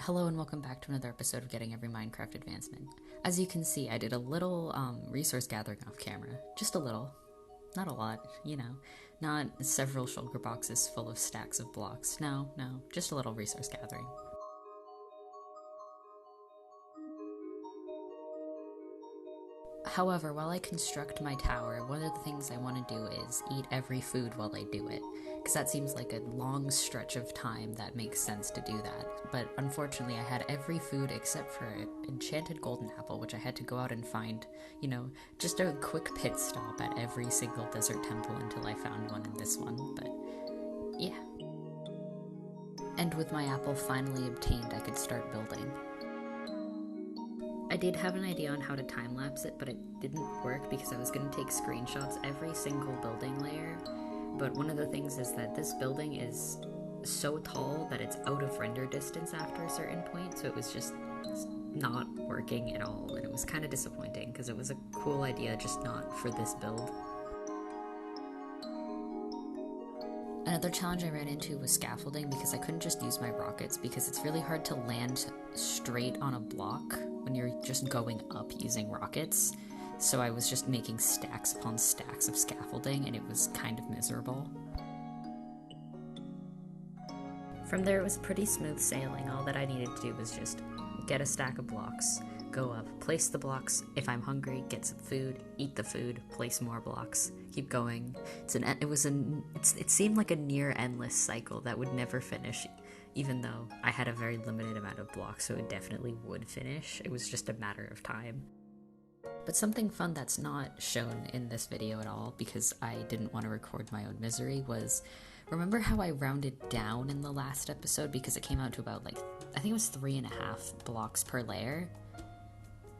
Hello and welcome back to another episode of Getting Every Minecraft Advancement. As you can see, I did a little resource gathering off camera. Just a little. Not a lot, you know. Not several shulker boxes full of stacks of blocks. No, just a little resource gathering. However, while I construct my tower, one of the things I want to do is eat every food while I do it, because that seems like a long stretch of time that makes sense to do that. But unfortunately, I had every food except for an enchanted golden apple, which I had to go out and find, just a quick pit stop at every single desert temple until I found one in this one, but yeah. And with my apple finally obtained, I could start building. I did have an idea on how to time-lapse it, but it didn't work because I was going to take screenshots every single building layer. But one of the things is that this building is so tall that it's out of render distance after a certain point, so it was just not working at all, and it was kind of disappointing because it was a cool idea, just not for this build. Another challenge I ran into was scaffolding because I couldn't just use my rockets because it's really hard to land straight on a block when you're just going up using rockets. So I was just making stacks upon stacks of scaffolding and it was kind of miserable. From there it was pretty smooth sailing. All that I needed to do was just get a stack of blocks, go up, place the blocks. If I'm hungry, get some food, eat the food, place more blocks, keep going. It seemed like a near endless cycle that would never finish, even though I had a very limited amount of blocks, so it definitely would finish. It was just a matter of time. But something fun that's not shown in this video at all, because I didn't want to record my own misery, was remember how I rounded down in the last episode because it came out to about I think it was 3.5 blocks per layer?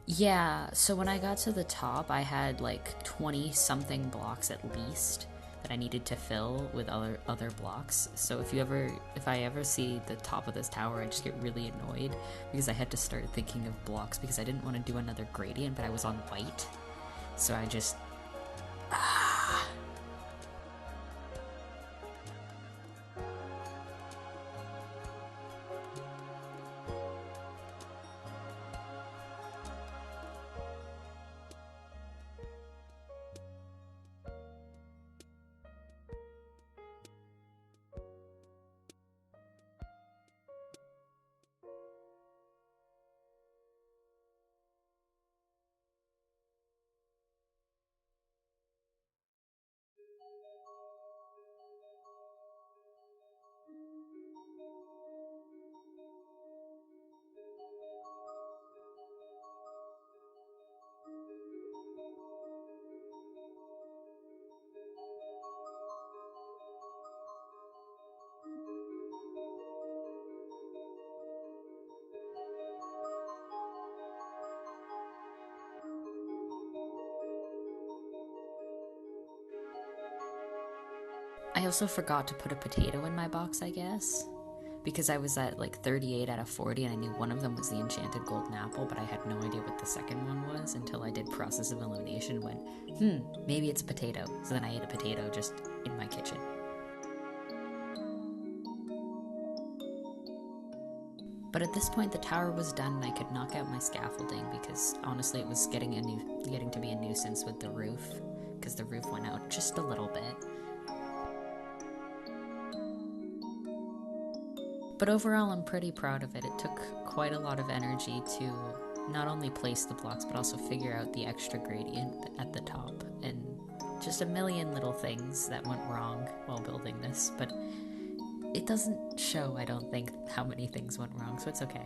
Yeah, so when I got to the top, I had 20 something blocks at least that I needed to fill with other blocks. So if I ever see the top of this tower, I just get really annoyed because I had to start thinking of blocks because I didn't want to do another gradient, but I was on white. So I just I also forgot to put a potato in my box, I guess, because I was at 38 out of 40 and I knew one of them was the enchanted golden apple, but I had no idea what the second one was until I did process of elimination and went, maybe it's a potato. So then I ate a potato just in my kitchen. But at this point the tower was done and I could knock out my scaffolding because honestly it was getting to be a nuisance with the roof because the roof went out just a little bit. But overall, I'm pretty proud of it. It took quite a lot of energy to not only place the blocks, but also figure out the extra gradient at the top, and just a million little things that went wrong while building this, but it doesn't show, I don't think, how many things went wrong, so it's okay.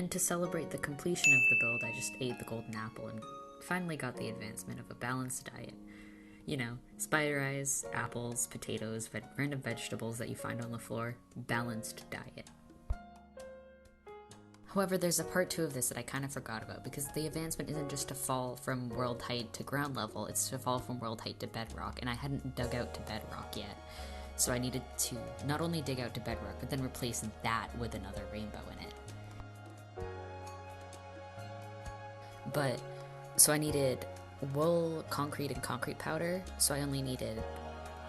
And to celebrate the completion of the build, I just ate the golden apple and finally got the advancement of a balanced diet. Spider eyes, apples, potatoes, random vegetables that you find on the floor. Balanced diet. However, there's a part 2 of this that I kind of forgot about, because the advancement isn't just to fall from world height to ground level, it's to fall from world height to bedrock, and I hadn't dug out to bedrock yet. So I needed to not only dig out to bedrock, but then replace that with another rainbow in it. So I needed wool, concrete, and concrete powder, so I only needed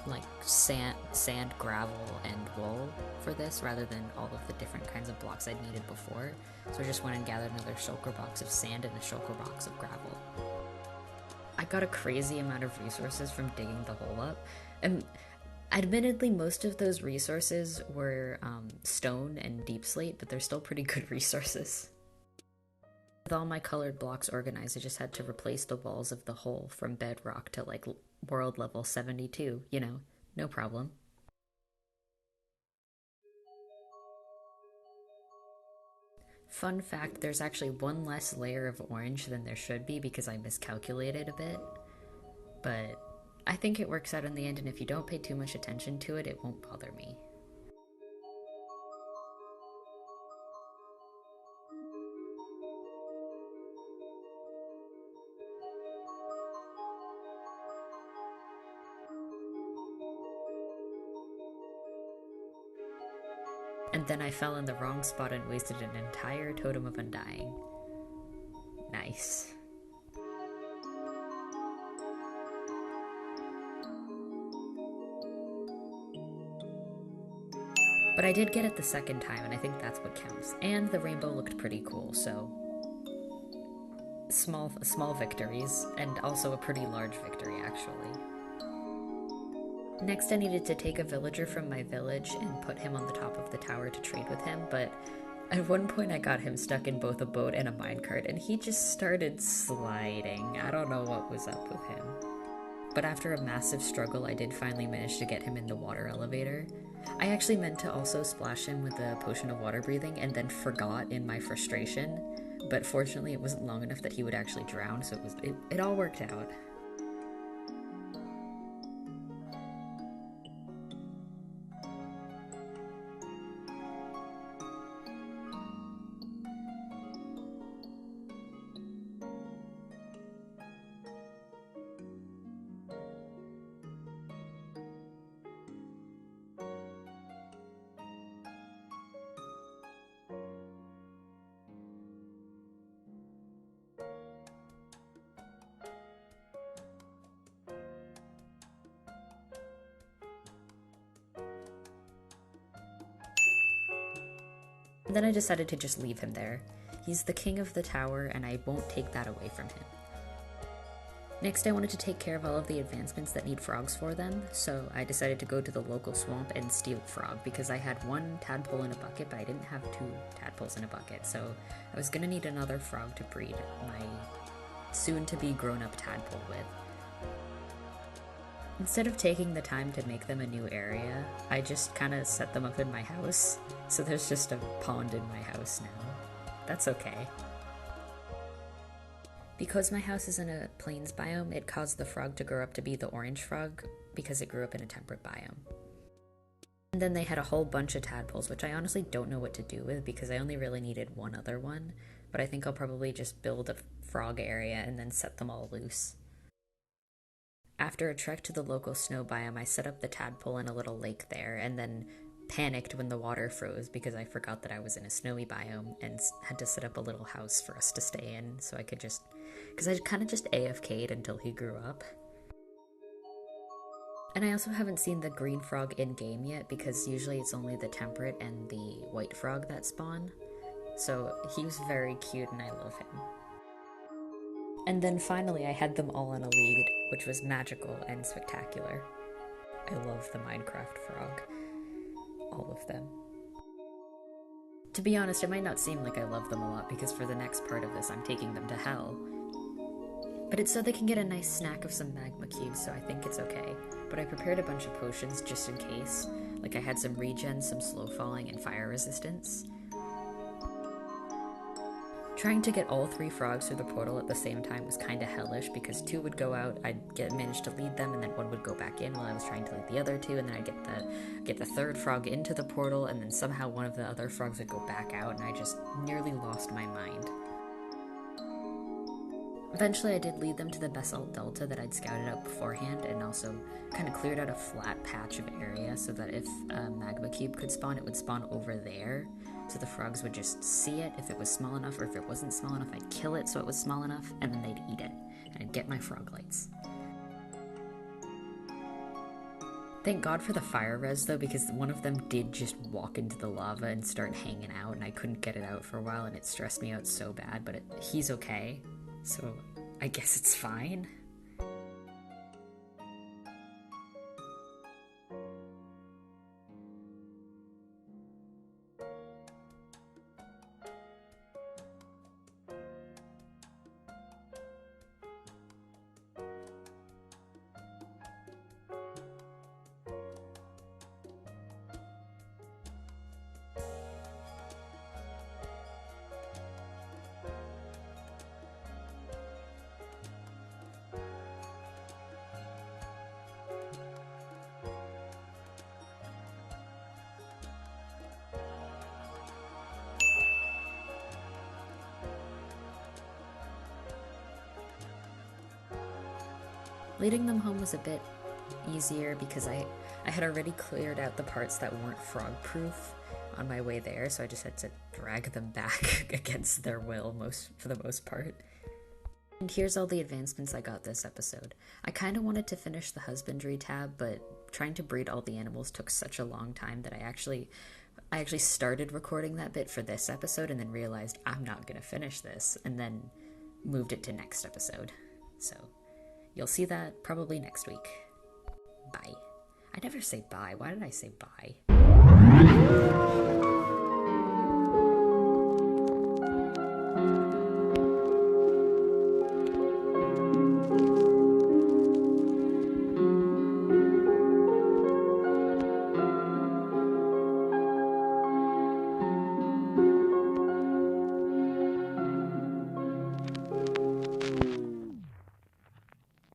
like sand, gravel, and wool for this, rather than all of the different kinds of blocks I'd needed before. So I just went and gathered another shulker box of sand and a shulker box of gravel. I got a crazy amount of resources from digging the hole up, and admittedly most of those resources were stone and deep slate, but they're still pretty good resources. With all my colored blocks organized, I just had to replace the walls of the hole from bedrock to like world level 72, you know, no problem. Fun fact, there's actually one less layer of orange than there should be because I miscalculated a bit, but I think it works out in the end, and if you don't pay too much attention to it, it won't bother me. And then I fell in the wrong spot and wasted an entire totem of undying. Nice. But I did get it the second time, and I think that's what counts. And the rainbow looked pretty cool, so small victories, and also a pretty large victory, actually. Next, I needed to take a villager from my village and put him on the top of the tower to trade with him, but at one point I got him stuck in both a boat and a minecart, and he just started sliding. I don't know what was up with him. But after a massive struggle, I did finally manage to get him in the water elevator. I actually meant to also splash him with a potion of water breathing and then forgot in my frustration, but fortunately it wasn't long enough that he would actually drown, so it all worked out. And then I decided to just leave him there. He's the king of the tower, and I won't take that away from him. Next, I wanted to take care of all of the advancements that need frogs for them, so I decided to go to the local swamp and steal frog, because I had one tadpole in a bucket, but I didn't have 2 tadpoles in a bucket, so I was gonna need another frog to breed my soon-to-be grown-up tadpole with. Instead of taking the time to make them a new area, I just kind of set them up in my house, so there's just a pond in my house now. That's okay. Because my house is in a plains biome, it caused the frog to grow up to be the orange frog, because it grew up in a temperate biome. And then they had a whole bunch of tadpoles, which I honestly don't know what to do with, because I only really needed one other one, but I think I'll probably just build a frog area and then set them all loose. After a trek to the local snow biome, I set up the tadpole in a little lake there, and then panicked when the water froze because I forgot that I was in a snowy biome and had to set up a little house for us to stay in, so I could just... because I kind of just AFK'd until he grew up. And I also haven't seen the green frog in-game yet, because usually it's only the temperate and the white frog that spawn. So he was very cute and I love him. And then finally I had them all in a lead, which was magical and spectacular. I love the Minecraft frog. All of them. To be honest, it might not seem like I love them a lot, because for the next part of this I'm taking them to hell. But it's so they can get a nice snack of some magma cubes, so I think it's okay. But I prepared a bunch of potions just in case. Like I had some regen, some slow falling, and fire resistance. Trying to get all 3 frogs through the portal at the same time was kind of hellish because 2 would go out, I'd manage to lead them, and then 1 would go back in while I was trying to lead the other 2, and then I'd get the 3rd frog into the portal, and then somehow one of the other frogs would go back out, and I just nearly lost my mind. Eventually, I did lead them to the basalt delta that I'd scouted out beforehand, and also kind of cleared out a flat patch of area so that if a magma cube could spawn, it would spawn over there. So the frogs would just see it if it was small enough, or if it wasn't small enough, I'd kill it so it was small enough, and then they'd eat it, and I'd get my frog lights. Thank God for the fire res though, because one of them did just walk into the lava and start hanging out, and I couldn't get it out for a while, and it stressed me out so bad, but he's okay. So, I guess it's fine. Leading them home was a bit easier because I had already cleared out the parts that weren't frog-proof on my way there, so I just had to drag them back against their will for the most part. And here's all the advancements I got this episode. I kind of wanted to finish the husbandry tab, but trying to breed all the animals took such a long time that I actually started recording that bit for this episode and then realized I'm not going to finish this, and then moved it to next episode. So you'll see that probably next week. Bye. I never say bye. Why did I say bye?